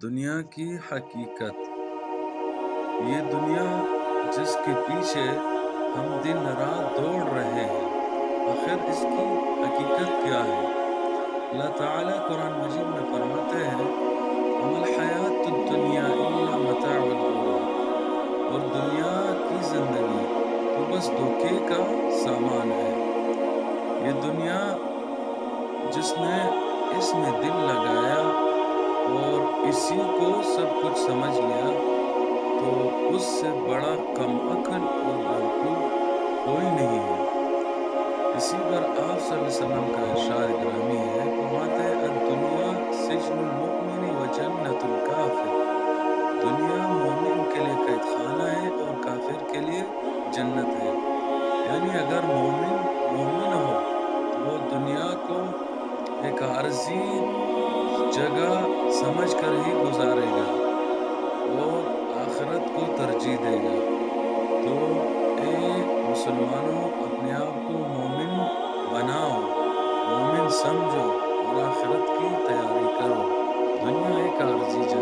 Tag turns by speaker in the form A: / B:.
A: دنیا کی حقیقت، یہ دنیا جس کے پیچھے ہم دن رات دوڑ رہے ہیں، آخر اس کی حقیقت کیا ہے؟ اللہ تعالیٰ قرآن مجید میں فرماتے ہیں وَمَا الْحَيَاةُ الدُّنْيَا إِلَّا مَتَاعُ الْغُرُورِ، اور دنیا کی زندگی تو بس دھوکے کا سامان ہے۔ یہ دنیا جس نے اس میں دل لگایا اور اسی کو سب کچھ سمجھ لیا تو اس سے بڑا کم عقل اور بیوقوف کوئی نہیں ہے۔ اسی پر آپ صلی اللہ علیہ وسلم کا ارشاد گرامی ہے، فرماتے ہیں الدنیا سجن المؤمن و جنت الکافر، دنیا مومن کے لیے قید خانہ ہے اور کافر کے لیے جنت ہے۔ یعنی اگر مومن ہو تو وہ دنیا کو ایک عارضی جگہ سمجھ کر ہی گزارے گا اور آخرت کو ترجیح دے گا۔ تو اے مسلمانوں، اپنے آپ کو مومن بناؤ، مومن سمجھو اور آخرت کی تیاری کرو۔ دنیا ایک عارضی جگہ